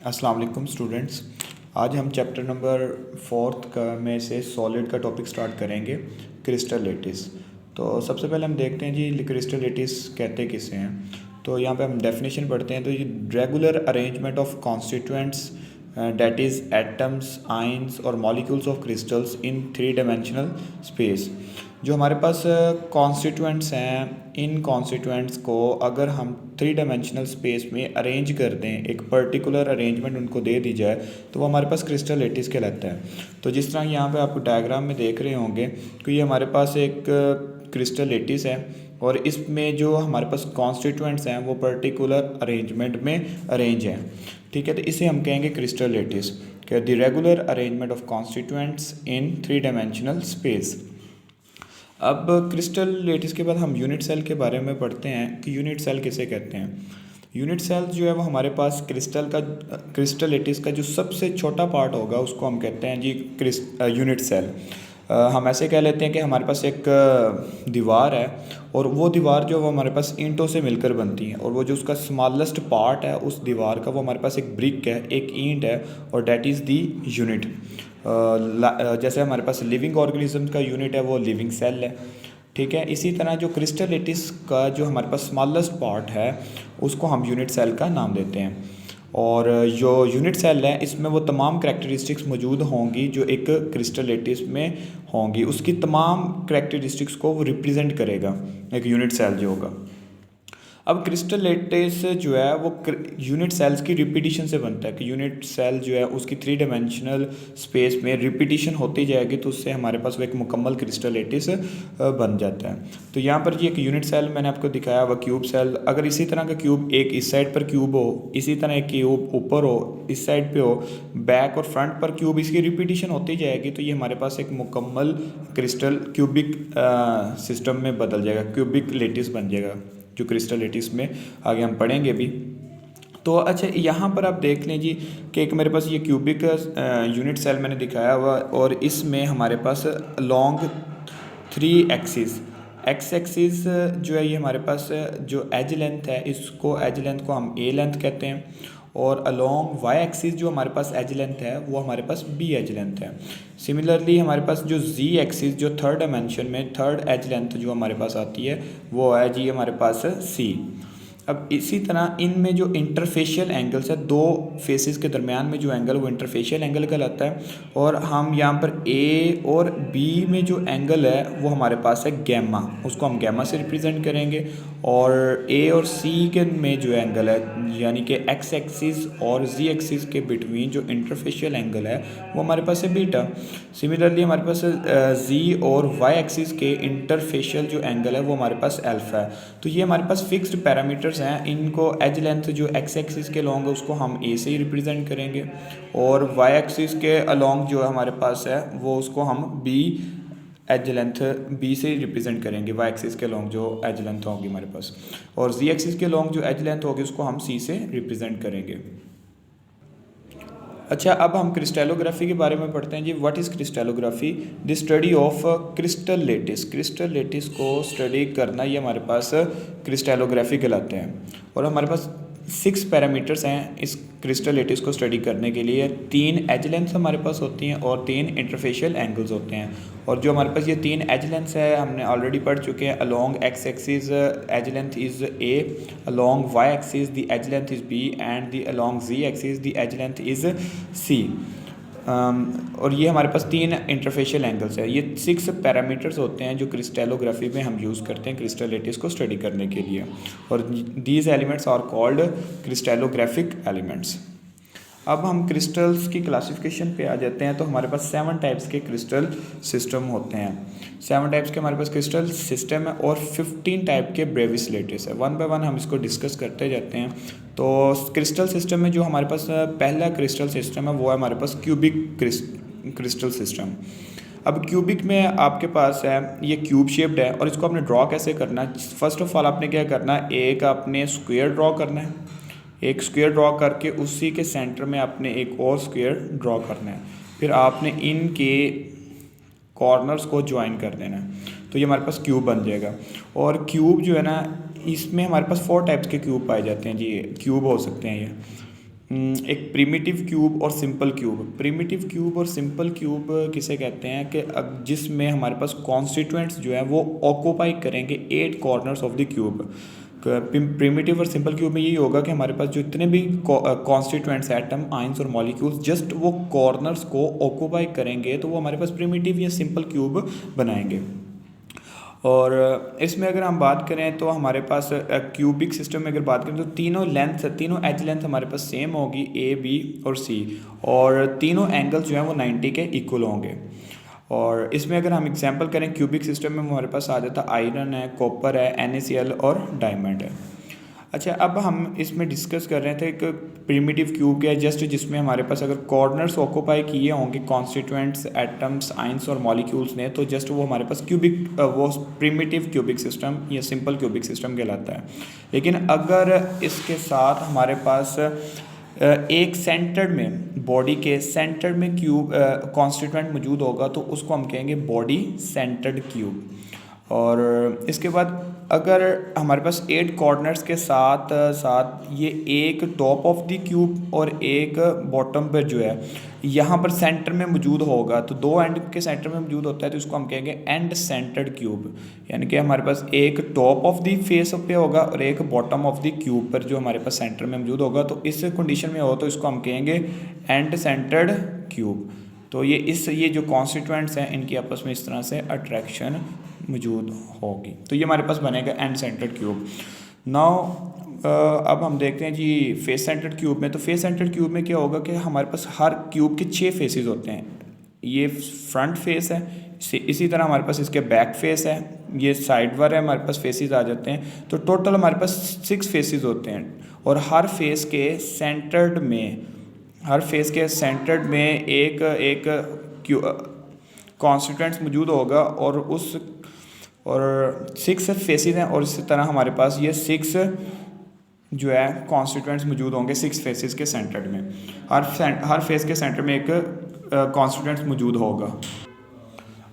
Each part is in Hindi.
अस्सलाम वालेकुम स्टूडेंट्स। आज हम चैप्टर नंबर 4 का में से सॉलिड का टॉपिक स्टार्ट करेंगे, क्रिस्टल लेटिस। तो सबसे पहले हम देखते हैं जी क्रिस्टल लेटिस कहते किसे हैं। तो यहाँ पे हम डेफिनेशन पढ़ते हैं। तो ये regular arrangement of constituents that is atoms, ions और molecules of crystals in 3 dimensional space. जो हमारे पास कॉन्स्टिट्यूएंट्स हैं, इन कॉन्स्टिट्यूएंट्स को अगर हम 3 डायमेंशनल स्पेस में अरेंज कर दें, एक पर्टिकुलर अरेंजमेंट उनको दे दी जाए, तो वो हमारे पास क्रिस्टल लेटिस कहलाता है। तो जिस तरह यहाँ पे आप डायग्राम में देख रहे होंगे कि ये हमारे पास एक क्रिस्टल लेटिस है और इसमें जो हमारे पास कॉन्स्टिट्यूएंट्स हैं वो पर्टिकुलर अरेंजमेंट में अरेंज हैं। ठीक है, तो इसे हम कहेंगे crystal lettuce, the regular arrangement of constituents in 3 dimensional space. अब क्रिस्टल लेटिस के बाद हम यूनिट सेल के बारे में पढ़ते हैं कि यूनिट सेल किसे कहते हैं। यूनिट सेल जो है वो हमारे पास क्रिस्टल लेटिस का जो सबसे छोटा पार्ट होगा उसको हम कहते हैं जी यूनिट सेल। हम ऐसे कह लेते हैं कि हमारे पास एक दीवार है और वो दीवार जो वो हमारे पास ईंटों से मिलकर बनती है, और वो जो उसका स्मॉलेस्ट पार्ट है उस दीवार का वो हमारे पास एक ब्रिक है, एक ईंट है, और डेट इज़ दी यूनिट। जैसे हमारे पास लिविंग ऑर्गेनिज्म का यूनिट है वो लिविंग सेल है। ठीक है, इसी तरह जो क्रिस्टल लेटिस का जो हमारे पास स्मॉलेस्ट पार्ट है उसको हम यूनिट सेल का नाम देते हैं। और जो यूनिट सेल है इसमें वो तमाम करैक्टरिस्टिक्स मौजूद होंगी जो एक क्रिस्टल लेटिस में होंगी, उसकी तमाम करैक्टरिस्टिक्स को वो रिप्रेजेंट करेगा एक यूनिट सेल जो होगा। अब क्रिस्टल लेटिस जो है वो यूनिट सेल्स की रिपीटिशन से बनता है कि यूनिट सेल जो है उसकी 3 डायमेंशनल स्पेस में रिपीटिशन होती जाएगी, तो उससे हमारे पास वो एक मुकम्मल क्रिस्टल लेटिस बन जाता है। तो यहाँ पर जी एक यूनिट सेल मैंने आपको दिखाया हुआ क्यूब सेल। अगर इसी तरह का क्यूब एक इस साइड पर क्यूब हो, इसी तरह एक क्यूब ऊपर हो, इस साइड पे हो, बैक और फ्रंट पर क्यूब, इसकी रिपीटिशन होती जाएगी, तो ये हमारे पास एक मुकम्मल क्रिस्टल क्यूबिक सिस्टम में बदल जाएगा, क्यूबिक लेटिस बन जाएगा, जो क्रिस्टल लेटिस में आगे हम पढ़ेंगे भी। तो अच्छा, यहाँ पर आप देख लें जी कि एक मेरे पास ये क्यूबिक यूनिट सेल मैंने दिखाया हुआ, और इसमें हमारे पास लॉन्ग 3 एक्सिस, एक्स एक्सिस जो है ये हमारे पास जो एज लेंथ है, इसको एज लेंथ को हम ए लेंथ कहते हैं, और अलोंग वाई एक्सिस जो हमारे पास एज लेंथ है वो हमारे पास बी एज लेंथ है। सिमिलरली हमारे पास जो जी एक्सिस जो थर्ड डायमेंशन में थर्ड एज लेंथ जो हमारे पास आती है वो है जी हमारे पास सी। अब इसी तरह इनमें जो इंटरफेशियल एंगल्स है, दो फेसेस के दरमियान में जो एंगल वो इंटरफेशियल एंगल कहलाता है। और हम यहाँ पर ए और बी में जो एंगल है वो हमारे पास है गैमा, उसको हम गैमा से रिप्रेजेंट करेंगे। और ए और सी के में जो एंगल है, यानी कि एक्स एक्सिस और जी एक्सिस के बिटवीन जो इंटरफेशियल एंगल है वो हमारे पास है बीटा। सिमिलरली हमारे पास जी और वाई एक्सिस के इंटरफेशियल जो एंगल है वो हमारे पास एल्फा है। तो ये हमारे पास फिक्स्ड पैरामीटर्स हैं। इनको एज लेंथ जो एक्स एक्सिस के लॉन्ग है उसको हम ए से ही रिप्रेजेंट करेंगे, और वाई एक्सिस के अलॉन्ग जो हमारे पास है वो उसको हम बी एज लेंथ बी से ही रिप्रेजेंट करेंगे, वाई एक्सिस के लॉन्ग जो एज लेंथ होगी हमारे पास, और जी एक्सिस के लॉन्ग जो एज लेंथ होगी उसको हम सी से रिप्रेजेंट करेंगे। अच्छा, अब हम क्रिस्टलोग्राफी के बारे में पढ़ते हैं जी। What is crystallography? The study of crystal lattice. Crystal lattice को स्टडी करना ये हमारे पास क्रिस्टलोग्राफी कहलाते हैं। और हमारे पास 6 पैरामीटर्स हैं इस क्रिस्टल लेटिस को स्टडी करने के लिए। 3 एज लेंथ हमारे पास होती हैं और 3 इंटरफेशियल एंगल्स होते हैं। और जो हमारे पास ये 3 एज लेंथ है हमने ऑलरेडी पढ़ चुके हैं। Along X axis edge length is A, along Y axis the edge length is B, and the along Z axis the edge length is C. और ये हमारे पास 3 इंटरफेशियल एंगल्स है। ये 6 पैरामीटर्स होते हैं जो क्रिस्टलोग्राफी में हम यूज़ करते हैं क्रिस्टल लेटिस को स्टडी करने के लिए, और these elements are called crystallographic elements. अब हम क्रिस्टल्स की क्लासिफिकेशन पे आ जाते हैं। तो हमारे पास 7 टाइप्स के क्रिस्टल सिस्टम होते हैं। 7 टाइप्स के हमारे पास क्रिस्टल सिस्टम है और 15 टाइप के ब्रेविस लेटिस है। वन बाय वन हम इसको डिस्कस करते जाते हैं। तो क्रिस्टल सिस्टम में जो हमारे पास पहला क्रिस्टल सिस्टम है वो है हमारे पास क्यूबिक क्रिस्टल सिस्टम। अब क्यूबिक में आपके पास है ये क्यूब शेप्ड है, और इसको आपने ड्रॉ कैसे करना है? फर्स्ट ऑफ ऑल आपने क्या करना है, एक आपने स्क्वायर ड्रॉ करना है, एक स्क्वायर ड्रॉ करके उसी के सेंटर में आपने एक और स्क्वायर ड्रॉ करना है, फिर आपने इनके कॉर्नर्स को ज्वाइन कर देना है, तो ये हमारे पास क्यूब बन जाएगा। और क्यूब जो है ना, इसमें हमारे पास 4 टाइप्स के क्यूब पाए जाते हैं जी। क्यूब हो सकते हैं ये एक प्रिमिटिव क्यूब और सिंपल क्यूब। प्रिमिटिव क्यूब और सिंपल क्यूब किसे कहते हैं कि जिसमें हमारे पास कॉन्स्टिट्यूएंट्स जो है वो ऑक्यूपाई करेंगे 8 corners of the cube. Primitive और सिंपल क्यूब में यही होगा कि हमारे पास जो इतने भी कॉन्स्टिट्यूएंट्स एटम, आयंस और मॉलिक्यूल्स जस्ट वो कॉर्नर्स को ऑक्यूपाई करेंगे तो वो हमारे पास प्रिमिटिव या सिंपल क्यूब बनाएंगे। और इसमें अगर हम बात करें तो हमारे पास क्यूबिक सिस्टम में अगर बात करें तो तीनों एज लेंथ हमारे पास सेम होगी, ए बी और सी, और तीनों एंगल्स जो हैं वो 90 के इक्वल होंगे। और इसमें अगर हम एग्जांपल करें क्यूबिक सिस्टम में हमारे पास आ जाता आयरन है, कॉपर है, NaCl और डायमंड है। अच्छा, अब हम इसमें डिस्कस कर रहे थे एक प्रिमिटिव क्यूब क्या है, जस्ट जिसमें हमारे पास अगर कॉर्नर्स ऑक्यूपाई किए होंगे कॉन्स्टिट्यूएंट्स, एटम्स, आयंस और मॉलिक्यूल्स ने, तो जस्ट वो हमारे पास वो प्रिमिटिव क्यूबिक सिस्टम या सिंपल क्यूबिक सिस्टम कहलाता है। लेकिन अगर इसके साथ हमारे पास एक सेंटर में, बॉडी के सेंटर में क्यूब कॉन्स्टिट्यूएंट मौजूद होगा तो उसको हम कहेंगे बॉडी सेंटर्ड क्यूब। और इसके बाद अगर हमारे पास 8 कॉर्नर्स के साथ साथ ये एक टॉप ऑफ द क्यूब और एक बॉटम पर जो है यहाँ पर सेंटर में मौजूद होगा, तो दो एंड के सेंटर में मौजूद होता है तो इसको हम कहेंगे एंड सेंटर्ड क्यूब। यानी कि हमारे पास एक टॉप ऑफ द फेस पे होगा और एक बॉटम ऑफ द क्यूब पर जो हमारे पास सेंटर में मौजूद होगा, तो इस कंडीशन में हो तो इसको हम कहेंगे एंड सेंटर्ड क्यूब। तो ये जो कॉन्स्टिट्यूएंट्स हैं इनकी आपस में इस तरह से अट्रैक्शन मौजूद होगी, तो ये हमारे पास बनेगा एंड सेंटर्ड क्यूब। नाउ अब हम देखते हैं जी फेस सेंटर्ड क्यूब में। तो फेस सेंटर्ड क्यूब में क्या होगा कि हमारे पास हर क्यूब के 6 फेसेस होते हैं। ये फ्रंट फेस है, इसी तरह हमारे पास इसके बैक फेस है, ये साइड वाले हमारे पास फेसेस आ जाते हैं। तो टोटल हमारे पास 6 फेसेस होते हैं और हर फेस के सेंटर्ड में एक कॉन्स्टिट्यूएंट्स मौजूद होगा और 6 फेसेस हैं, और इसी तरह हमारे पास ये 6 जो है कॉन्स्टिट्यूएंट्स मौजूद होंगे 6 फेसेस के सेंटर में। हर फेस के सेंटर में एक कॉन्स्टिट्यूएंट्स मौजूद होगा।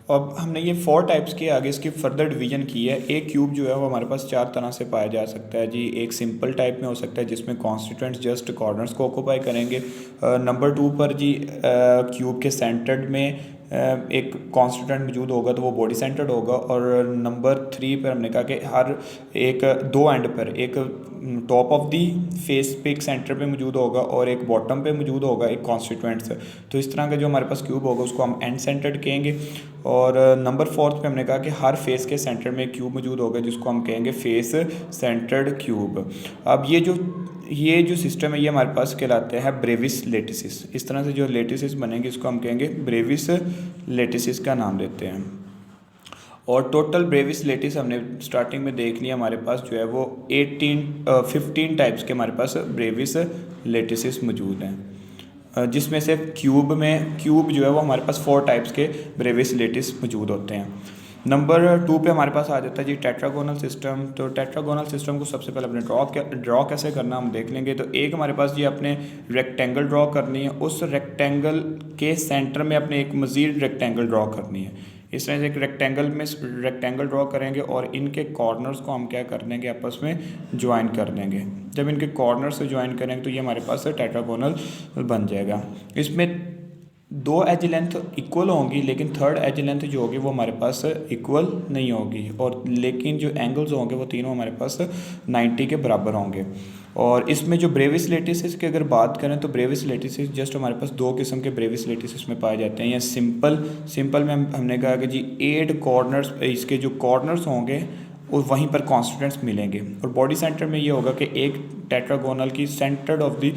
अब हमने ये 4 टाइप्स के आगे इसकी फर्दर डिवीजन की है। एक क्यूब जो है वो हमारे पास 4 तरह से पाया जा सकता है जी। एक सिंपल टाइप में हो सकता है जिसमें कॉन्स्टिट्यूएंट्स जस्ट कॉर्नर्स को ऑक्यूपाई करेंगे। नंबर 2 पर जी क्यूब के सेंटर्ड में एक कॉन्स्टिट्यूएंट मौजूद होगा तो वो बॉडी सेंटर्ड होगा। और नंबर 3 पर हमने कहा कि हर एक 2 एंड पर एक टॉप ऑफ दी फेस पे एक सेंटर पे मौजूद होगा और एक बॉटम पे मौजूद होगा एक कॉन्स्टिट्यूएंट्स। तो इस तरह का जो हमारे पास क्यूब होगा उसको हम एंड सेंटर्ड कहेंगे। और नंबर 4 पे हमने कहा कि हर फेस के सेंटर में एक क्यूब मौजूद होगा जिसको हम कहेंगे फेस सेंटर्ड क्यूब। अब ये जो सिस्टम है ये हमारे पास कहलाते हैं ब्रेविस लेटिसिस। इस तरह से जो लेटिसिस बनेंगे इसको हम कहेंगे ब्रेविस लेटिसिस का नाम देते हैं। और टोटल ब्रेविस लेटिस हमने स्टार्टिंग में देख लिया, हमारे पास जो है वो 15 टाइप्स के हमारे पास ब्रेविस लेटिसिस मौजूद हैं, जिसमें से क्यूब जो है वो हमारे पास 4 टाइप्स के ब्रेविस लेटिस मौजूद होते हैं। नंबर 2 पे हमारे पास आ जाता है जी टेट्रागोनल सिस्टम। तो टेट्रागोनल सिस्टम को सबसे पहले अपने ड्रॉ कैसे करना हम देख लेंगे। तो एक हमारे पास जी अपने रेक्टेंगल ड्रॉ करनी है, उस रेक्टेंगल के सेंटर में अपने एक मज़ीद रेक्टेंगल ड्रॉ करनी है। इस तरह से एक रेक्टेंगल ड्रॉ करेंगे और इनके कॉर्नर्स को हम क्या कर देंगे आपस में ज्वाइन कर देंगे। जब इनके कॉर्नर से ज्वाइन करेंगे तो ये हमारे पास टेट्रागोनल बन जाएगा। इसमें 2 एज लेंथ इक्वल होंगी लेकिन थर्ड एज लेंथ जो होगी वो हमारे पास इक्वल नहीं होगी, और लेकिन जो एंगल्स होंगे वो तीनों हमारे पास 90 के बराबर होंगे। और इसमें जो ब्रेविस लेटिसिस की अगर बात करें तो ब्रेविस लेटिसिस जस्ट हमारे पास 2 किस्म के ब्रेविस लेटिसिस में पाए जाते हैं। या सिंपल में हमने कहा कि जी 8 कॉर्नर्स, इसके जो कॉर्नर्स होंगे और वहीं पर कॉन्स्टिट्यूएंट्स मिलेंगे। और बॉडी सेंटर में ये होगा कि एक टेट्रागोनल की centre of the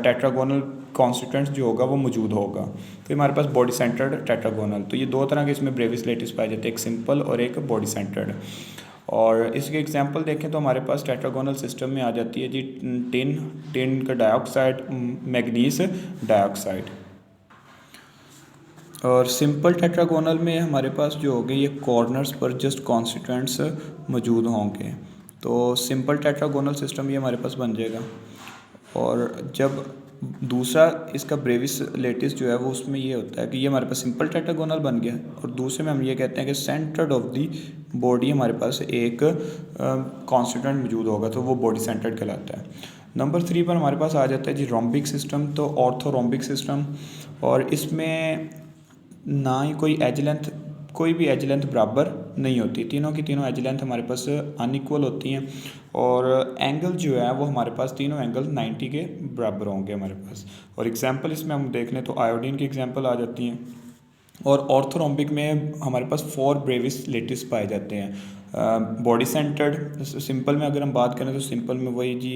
tetragonal constituents जो होगा वो मौजूद होगा, तो हमारे पास बॉडी सेंटर्ड टेट्रागोनल। तो ये 2 तरह के इसमें ब्रेविस लेटिस पाए जाते हैं, एक सिंपल और एक बॉडी सेंटर्ड। और इसके एग्जांपल देखें तो हमारे पास टेट्रागोनल सिस्टम में आ जाती है जी टिन का डाइऑक्साइड, मैग्नीज डाइऑक्साइड। और सिंपल टेट्रागोनल में हमारे पास जो होंगे ये कॉर्नर्स पर जस्ट कॉन्स्टिट्यूएंट्स मौजूद होंगे। तो सिंपल टेट्रागोनल सिस्टम ये हमारे पास बन जाएगा। और जब दूसरा इसका ब्रेविस लेटिस जो है वो उसमें ये होता है कि ये हमारे पास सिंपल टेट्रागोनल बन गया, और दूसरे में हम ये कहते हैं कि सेंटर्ड ऑफ दी बॉडी हमारे पास एक कॉन्स्टिट्यूएंट मौजूद होगा तो वो बॉडी सेंटर्ड कहलाता है। नंबर 3 पर हमारे पास आ जाता है जी रोम्बिक सिस्टम। तो ऑर्थोरोम्बिक सिस्टम, और इसमें ना ही कोई भी एज लेंथ बराबर नहीं होती, तीनों की तीनों एज लेंथ हमारे पास अनइक्वल होती हैं, और एंगल जो है वो हमारे पास तीनों एंगल 90 के बराबर होंगे हमारे पास। और एग्जांपल इसमें हम देख लें तो आयोडीन की एग्जांपल आ जाती हैं। और ऑर्थोरोम्बिक में हमारे पास 4 ब्रेविस लेटिस पाए जाते हैं। बॉडी सेंटर्ड, सिंपल में अगर हम बात करें तो सिंपल में वही जी,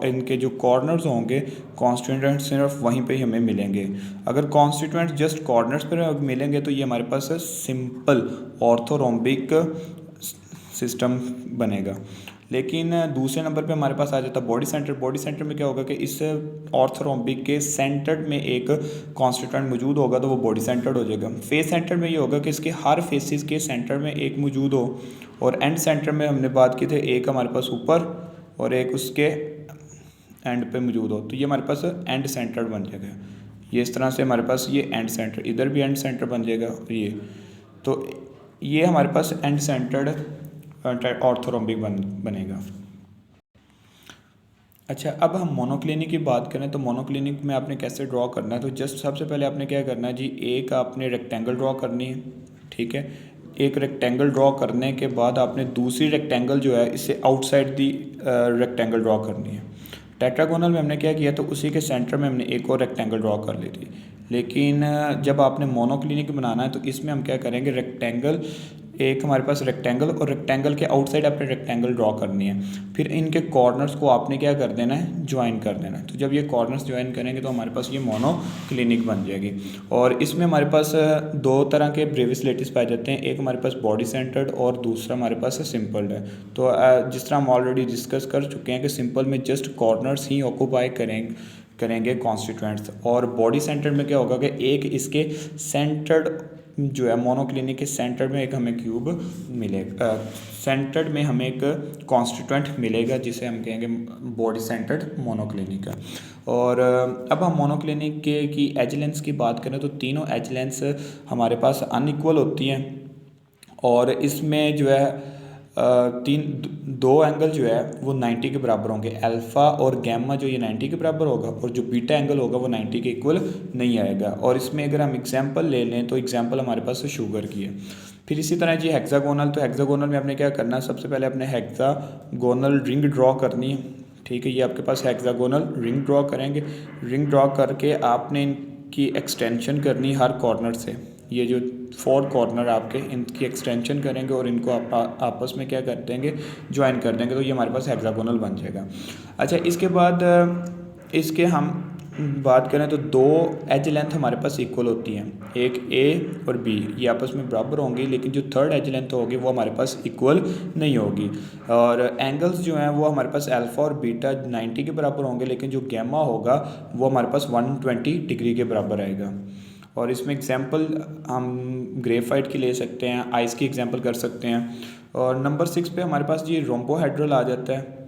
इनके जो कॉर्नर्स होंगे कॉन्स्टिट्यूएंट सिर्फ वहीं पे ही हमें मिलेंगे। अगर कॉन्स्टिट्यूएंट जस्ट कॉर्नर्स पर मिलेंगे तो ये हमारे पास सिंपल ऑर्थोरोम्बिक सिस्टम बनेगा। लेकिन दूसरे नंबर पे हमारे पास आ जाता है बॉडी सेंटर। बॉडी सेंटर में क्या होगा कि इस ऑर्थोरोम्बिक के सेंटर्ड में एक कॉन्स्टिट्यूएंट मौजूद होगा तो वो बॉडी सेंटर्ड हो जाएगा। फेस सेंटर में ये होगा कि इसके हर फेसिस के सेंटर में एक मौजूद हो, और एंड सेंटर में हमने बात की थी एक हमारे पास ऊपर और एक उसके एंड पे मौजूद हो, तो ये हमारे पास एंड सेंटर्ड बन जाएगा। ये इस तरह से हमारे पास ये एंड सेंटर, इधर भी एंड सेंटर बन जाएगा। ये तो ये हमारे पास एंड सेंटर्ड ऑर्थोरोम्बिक बनेगा। अच्छा, अब हम मोनोक्लिनिक की बात करें तो मोनोक्लिनिक में आपने कैसे ड्रॉ करना है, तो जस्ट सबसे पहले आपने क्या करना है जी, एक आपने रेक्टेंगल ड्रॉ करनी है, ठीक है। एक रेक्टेंगल ड्रॉ करने के बाद आपने दूसरी रेक्टेंगल जो है इससे आउटसाइड दी रेक्टेंगल ड्रॉ करनी है। टेट्रागोनल में हमने क्या किया, तो उसी के सेंटर में हमने एक और रेक्टेंगल ड्रॉ कर ली थी। लेकिन जब आपने मोनोक्लिनिक बनाना है तो इसमें हम क्या करेंगे, रेक्टेंगल, एक हमारे पास रेक्टेंगल और रेक्टेंगल के आउटसाइड आपने रेक्टेंगल ड्रॉ करनी है। फिर इनके कॉर्नर्स को आपने क्या कर देना है, ज्वाइन कर देना है। तो जब ये कॉर्नर्स ज्वाइन करेंगे तो हमारे पास ये मोनोक्लिनिक बन जाएगी। और इसमें हमारे पास दो तरह के ब्रेविस लेटिस पाए जाते हैं, एक हमारे पास बॉडी सेंटर्ड और दूसरा हमारे पास सिंपल है। तो जिस तरह हम ऑलरेडी डिस्कस कर चुके हैं कि सिंपल में जस्ट कॉर्नर्स ही ऑक्यूपाई करेंगे कॉन्स्टिट्यूएंट्स, और बॉडी सेंटर में क्या होगा कि एक इसके सेंटर्ड जो है मोनोक्लिनिक के सेंटर में एक हमें क्यूब मिलेगा, सेंटर्ड में हमें एक कॉन्स्टिट्यूएंट मिलेगा जिसे हम कहेंगे बॉडी सेंटर्ड मोनोक्लिनिक है। और अब हम मोनोक्लिनिक के की एज लेंस की बात करें तो तीनों एज लेंस हमारे पास अनइक्वल होती हैं, और इसमें जो है दो एंगल जो है वो 90 के बराबर होंगे। अल्फ़ा और गैमा जो ये 90 के बराबर होगा, और जो बीटा एंगल होगा वो 90 के इक्वल नहीं आएगा। और इसमें अगर हम एग्जांपल ले लें तो एग्जांपल हमारे पास शुगर की है। फिर इसी तरह जी हेक्सागोनल, तो हेक्सागोनल में आपने क्या करना है, सबसे पहले अपने हेक्सागोनल रिंग ड्रॉ करनी है, ठीक है। ये आपके पास हेक्सागोनल रिंग ड्रॉ करेंगे। रिंग ड्रॉ करके आपने इनकी एक्सटेंशन करनी हर कॉर्नर से, ये जो 4 कॉर्नर आपके इनकी एक्सटेंशन करेंगे और इनको आप आपस में क्या कर देंगे, ज्वाइन कर देंगे, तो ये हमारे पास हेक्सागोनल बन जाएगा। अच्छा, इसके बाद इसके हम बात करें तो दो एज लेंथ हमारे पास इक्वल होती हैं, एक ए और बी, ये आपस में बराबर होंगी, लेकिन जो थर्ड एज लेंथ होगी वो हमारे पास इक्वल नहीं होगी। और एंगल्स जो हैं वो हमारे पास अल्फ़ा और बीटा 90 के बराबर होंगे, लेकिन जो गैमा होगा वो हमारे पास 120 डिग्री के बराबर आएगा। और इसमें एग्जांपल हम ग्रेफाइट की ले सकते हैं, आइस की एग्जांपल कर सकते हैं। और नंबर 6 पे हमारे पास ये रोम्बोहेड्रल आ जाता है।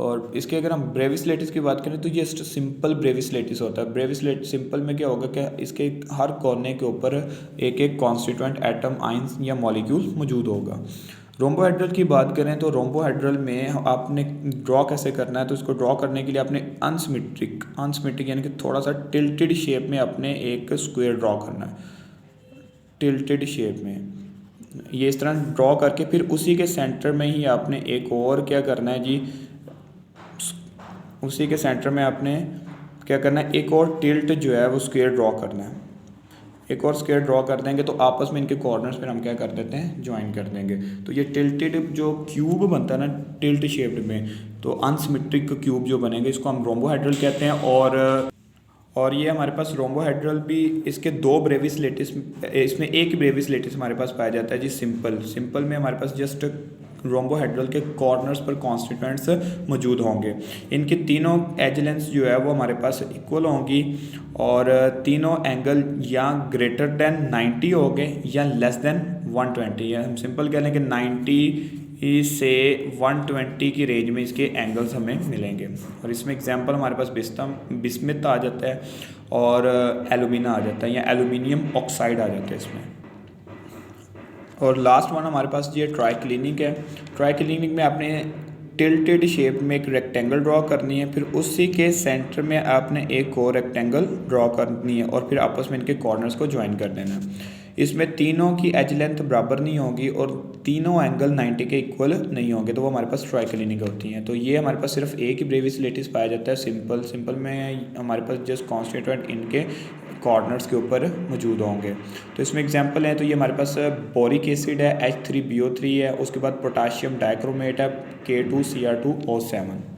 और इसके अगर हम ब्रेविस लेटिस की बात करें तो ये सिंपल ब्रेविस लेटिस होता है। ब्रेविस लेटिस सिंपल में क्या होगा कि इसके हर कोने के ऊपर एक एक कॉन्स्टिट्यूएंट एटम, आइंस या मॉलिक्यूल मौजूद होगा। रोम्बोहेड्रल की बात करें तो रोम्बोहेड्रल में आपने ड्रॉ कैसे करना है, तो इसको ड्रॉ करने के लिए आपने अनसिमेट्रिक यानी कि थोड़ा सा टिल्टेड शेप में अपने एक स्क्वायर ड्रॉ करना है, टिल्टेड शेप में। ये इस तरह ड्रॉ करके फिर उसी के सेंटर में ही आपने एक और क्या करना है जी, उसी के सेंटर में आपने क्या करना है, एक और टिल्ट जो है वो स्क्वायर ड्रॉ करना है। एक और स्क्वायर ड्रॉ कर देंगे तो आपस में इनके कॉर्नर्स पर हम क्या कर देते हैं, ज्वाइन कर देंगे। तो ये टिल्टेड जो क्यूब बनता है ना टिल्ट शेप्ड में, तो अनसिमेट्रिक क्यूब जो बनेंगे इसको हम रोम्बोहेड्रल कहते हैं। और ये हमारे पास रोम्बोहेड्रल भी, इसके दो ब्रेविस लेटिस, इसमें एक ब्रेविस लेटिस हमारे पास पाया जाता है जी सिंपल में हमारे पास जस्ट रोम्बोहेड्रल के कॉर्नर्स पर कॉन्स्टिट्यूएंट्स मौजूद होंगे। इनके तीनों एज लेंथ जो है वो हमारे पास इक्वल होंगी, और तीनों एंगल या ग्रेटर देन 90 होंगे या लेस देन 120, या हम सिंपल कह लें कि 90 से 120 की रेंज में इसके एंगल्स हमें मिलेंगे। और इसमें एग्जांपल हमारे पास बिस्मथ आ जाता है और एलुमिना आ जाता है, या एलुमिनियम ऑक्साइड आ जाता है इसमें। और लास्ट वन हमारे पास ये ट्राइक्लिनिक है। ट्राइक्लिनिक में आपने टिल्टेड शेप में एक रेक्टेंगल ड्रॉ करनी है, फिर उसी के सेंटर में आपने एक और रेक्टेंगल ड्रॉ करनी है और फिर आपस में इनके कॉर्नर्स को ज्वाइन कर देना है। इसमें तीनों की एज लेंथ बराबर नहीं होगी और तीनों एंगल 90 के इक्वल नहीं होंगे, तो वो हमारे पास ट्राइक्लिनिक होती हैं। तो ये हमारे पास सिर्फ एक ही ब्रेविस लेटिस पाया जाता है, सिंपल में हमारे पास जस्ट कॉन्स्टिट्यूएंट इनके कॉर्नर्स के ऊपर मौजूद होंगे। तो इसमें एग्जांपल है, तो ये हमारे पास बोरिक एसिड है H3BO3 है, उसके बाद पोटाशियम डाइक्रोमेट है K2Cr2O7।